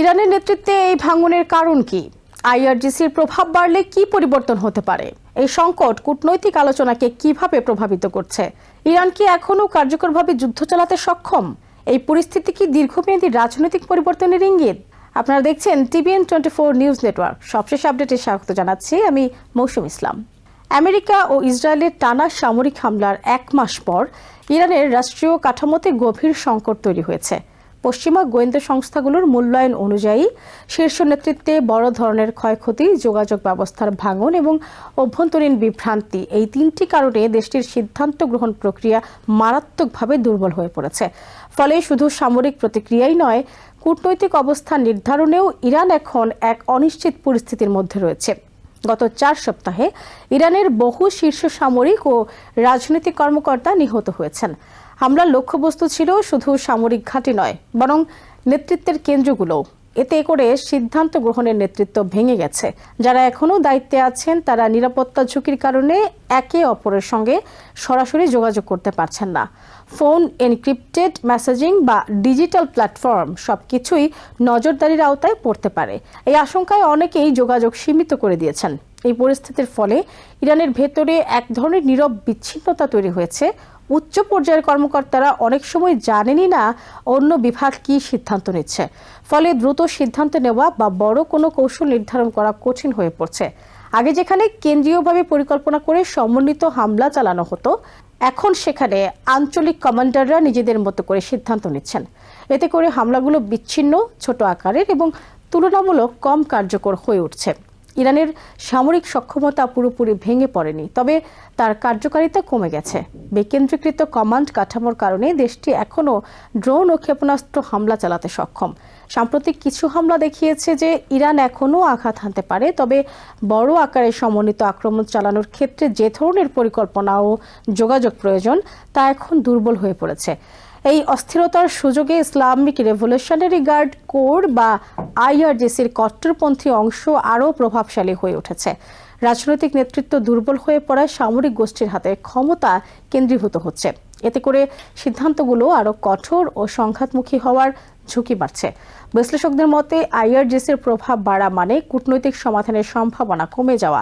ইরানের নেতৃত্বে এই ভাঙনের কারণ কি? আইআরজিসির প্রভাব বাড়লে কি পরিবর্তন হতে পারে? এই সংকট কূটনৈতিক আলোচনাকে কিভাবে প্রভাবিত করছে? ইরান কি এখনো কার্যকরভাবে যুদ্ধ চালাতে সক্ষম? এই পরিস্থিতি কি দীর্ঘমেয়াদী রাজনৈতিক পরিবর্তনের ইঙ্গিত? আপনারা দেখছেন TVN24 নিউজ নেটওয়ার্ক। সবশেষ আপডেটে স্বাগত জানাচ্ছি আমি মৌসুম ইসলাম। আমেরিকা ও ইসরায়েলের টানা সামরিক হামলার এক মাস পর ইরানের রাষ্ট্রীয় কাঠামোতে গভীর সংকট তৈরি হয়েছে। পশ্চিমা গোয়েন্দা সংস্থাগুলোর মূল্যায়ন অনুযায়ী শীর্ষ নেতৃত্বে বড় ধরনের ক্ষয়ক্ষতি, যোগাযোগ ব্যবস্থার ভাঙন এবং অভ্যন্তরীণ বিভ্রান্তি, এই তিনটি কারণে দেশটির সিদ্ধান্ত গ্রহণ প্রক্রিয়া মারাত্মকভাবে দুর্বল হয়ে পড়েছে। ফলে শুধু সামরিক প্রতিক্রিয়াই নয়, কূটনৈতিক অবস্থান নির্ধারণেও ইরান এখন এক অনিশ্চিত পরিস্থিতির মধ্যে রয়েছে। গত 4 সপ্তাহে ইরানের বহু শীর্ষ সামরিক ও রাজনৈতিক কর্মকর্তা নিহত হয়েছেন। হামলার লক্ষ্যবস্তু ছিল শুধু সামরিক ঘাঁটি নয়, বরং নেতৃত্বের কেন্দ্রগুলো। এতে করে সিদ্ধান্ত গ্রহণের নেতৃত্ব ভেঙে গেছে। যারা এখনও দায়িত্বে আছেন তারা নিরাপত্তা ঝুঁকির কারণে একে অপরের সঙ্গে সরাসরি যোগাযোগ করতে পারছেন না। ফোন, এনক্রিপ্টেড মেসেজিং বা ডিজিটাল প্ল্যাটফর্ম সবকিছুই নজরদারির আওতায় পড়তে পারে। এই আশঙ্কায় অনেকেই যোগাযোগ সীমিত করে দিয়েছেন। এই পরিস্থিতির ফলে ইরানের ভেতরে এক ধরনের নীরব বিচ্ছিন্নতা তৈরি হয়েছে। উচ্চ পর্যায়ের কর্মকর্তারা অনেক সময় জানেনই না অন্য বিভাগ কি সিদ্ধান্ত নিচ্ছে। ফলে দ্রুত সিদ্ধান্ত নেওয়া বা বড় কোনো কৌশল নির্ধারণ করা কঠিন হয়ে পড়ছে। আগে যেখানে কেন্দ্রীয়ভাবে পরিকল্পনা করে সমন্বিত হামলা চালানো হতো, এখন সেখানে আঞ্চলিক কমান্ডাররা নিজেদের মতো করে সিদ্ধান্ত নিচ্ছেন। এতে করে হামলাগুলো বিচ্ছিন্ন, ছোট আকারের এবং তুলনামূলক কম কার্যকর হয়ে উঠছে। ইরানের সামরিক সক্ষমতা পুরোপুরি ভেঙে পড়েনি, তবে তার কার্যকারিতা কমে গেছে। বিকেন্দ্রীকৃত কমান্ড কাঠামোর কারণে দেশটি এখনও ড্রোন ও ক্ষেপণাস্ত্র হামলা চালাতে সক্ষম। সাম্প্রতিক কিছু হামলা দেখিয়েছে যে ইরান এখনও আঘাত হানতে পারে, তবে বড় আকারে সমন্বিত আক্রমণ চালানোর ক্ষেত্রে যে ধরনের পরিকল্পনা ও যোগাযোগ প্রয়োজন তা এখন দুর্বল হয়ে পড়েছে। এই অস্থিরতার সুযোগে ইসলামিক রেভলিউশনারি গার্ড কোর বা আইআরজিসির কট্টরপন্থী অংশ আরও প্রভাবশালী হয়ে উঠেছে। রাজনৈতিক নেতৃত্ব দুর্বল হয়ে পড়ায় সামরিক গোষ্ঠীর হাতে ক্ষমতা কেন্দ্রীভূত হচ্ছে। এতে করে সিদ্ধান্তগুলো আরও কঠোর ও সংঘাতমুখী হওয়ার ঝুঁকি বাড়ছে। বিশ্লেষকদের মতে আইআরজিসির প্রভাব বাড়া মানে কূটনৈতিক সমাধানের সম্ভাবনা কমে যাওয়া।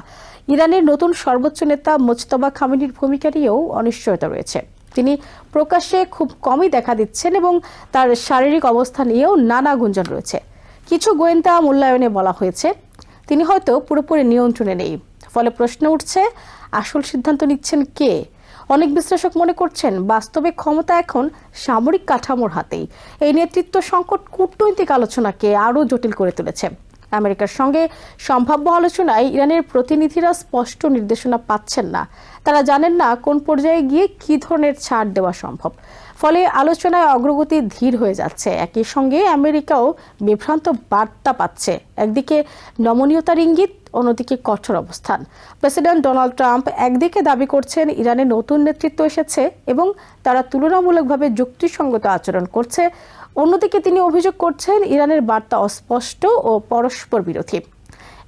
ইরানের নতুন সর্বোচ্চ নেতা মোজতবা খামেনির ভূমিকা নিয়েও অনিশ্চয়তা রয়েছে। তিনি প্রকাশ্যে খুব কমই দেখা দিচ্ছেন এবং তার শারীরিক অবস্থা নিয়েও নানা গুঞ্জন রয়েছে। কিছু গোয়েন্দা মূল্যায়নে বলা হয়েছে তিনি হয়তো পুরোপুরি নিয়ন্ত্রণে নেই। ফলে প্রশ্ন উঠছে, আসল সিদ্ধান্ত নিচ্ছেন কে? অনেক বিশ্লেষক মনে করছেন বাস্তবে ক্ষমতা এখন সামরিক কাঠামোর হাতেই। এই নেতৃত্ব সংকট কূটনৈতিক আলোচনাকে আরও জটিল করে তুলেছে। আমেরিকার সঙ্গে সম্ভাব্য আলোচনায় ইরানের প্রতিনিধিরা স্পষ্ট নির্দেশনা পাচ্ছেন না। তারা জানেন না কোন পর্যায়ে গিয়ে কী ধরনের ছাড় দেওয়া সম্ভব। ফলে আলোচনায় অগ্রগতি ধীর হয়ে যাচ্ছে। একই সঙ্গে আমেরিকাও বিভ্রান্ত বার্তা পাচ্ছে। একদিকে নমনীয়তার ইঙ্গিত, অন্যদিকে কঠোর অবস্থান। প্রেসিডেন্ট ডোনাল্ড ট্রাম্প একদিকে দাবি করছেন ইরানের নতুন নেতৃত্ব এসেছে এবং তারা তুলনামূলকভাবে যুক্তিসঙ্গত আচরণ করছে। অন্যদিকে তিনি অভিযোগ করছেন ইরানের বার্তা অস্পষ্ট ও পরস্পর বিরোধী।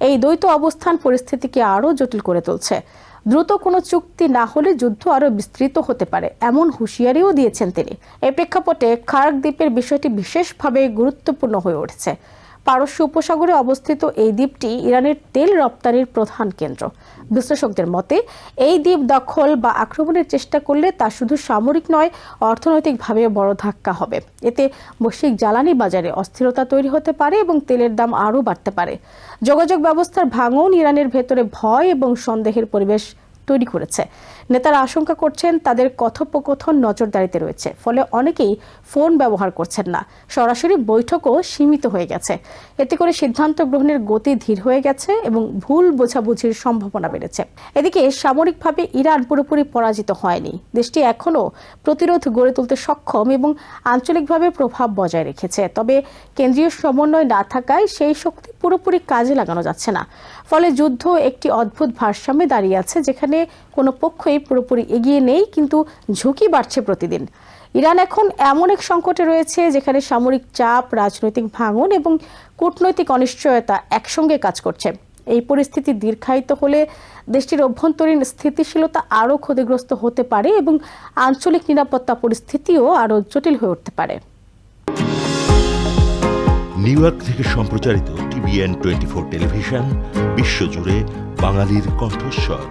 এই দ্বৈত অবস্থান পরিস্থিতিকে আরও জটিল করে তুলছে। দ্রুত কোনো চুক্তি না হলে যুদ্ধ আরও বিস্তৃত হতে পারে, এমন হুঁশিয়ারিও দিয়েছেন তিনি। এই প্রেক্ষাপটে খার্ক দ্বীপের বিষয়টি বিশেষভাবে গুরুত্বপূর্ণ হয়ে উঠেছে। পারস্য উপসাগরে অবস্থিত এই দ্বীপটি ইরানের তেল রপ্তানির প্রধান কেন্দ্র। বিশ্লেষকদের মতে এই দ্বীপ দখল বা আক্রমণের চেষ্টা করলে তা শুধু সামরিক নয়, অর্থনৈতিকভাবে বড় ধাক্কা হবে। এতে বৈশ্বিক জ্বালানি বাজারে অস্থিরতা তৈরি হতে পারে এবং তেলের দাম আরও বাড়তে পারে। যোগাযোগ ব্যবস্থার ভাঙন ইরানের ভেতরে ভয় এবং সন্দেহের পরিবেশ তৈরি করেছে। নেতারা আশঙ্কা করছেন তাদের কথোপকথন নজরদারিতে রয়েছে, ফলে অনেকেই ফোন ব্যবহার করছেন না। সরাসরি বৈঠকও সীমিত হয়ে গেছে। এতে করে সিদ্ধান্ত গ্রহণের গতি ধীর হয়ে গেছে এবং ভুল বোঝাবুঝির সম্ভাবনা বেড়েছে। এদিকে সামরিকভাবে ইরান পুরোপুরি পরাজিত হয়নি। দেশটি এখনও প্রতিরোধ গড়ে তুলতে সক্ষম এবং আঞ্চলিকভাবে প্রভাব বজায় রেখেছে। তবে কেন্দ্রীয় সমন্বয় না থাকায় সেই শক্তি পুরোপুরি কাজে লাগানো যাচ্ছে না। ফলে যুদ্ধ একটি অদ্ভুত ভারসাম্যে দাঁড়িয়ে আছে, যেখানে কোনো পক্ষই পুরোপুরি এগিয়ে নেই, কিন্তু ঝুঁকি বাড়ছে প্রতিদিন। ইরান এখন এমন এক সংকটে রয়েছে যেখানে সামরিক চাপ, রাজনৈতিক ভাঙন এবং কূটনৈতিক অনিশ্চয়তা একসঙ্গে কাজ করছে। এই পরিস্থিতি দীর্ঘায়িত হলে দেশটির অভ্যন্তরীণ স্থিতিশীলতা আরও ক্ষতিগ্রস্ত হতে পারে এবং আঞ্চলিক নিরাপত্তা পরিস্থিতিও আরও জটিল হয়ে উঠতে পারে। নিউ ইয়র্ক থেকে সম্প্রচারিত TVN 24 টেলিভিশন বিশ্বজুড়ে বাঙালির কণ্ঠস্বর।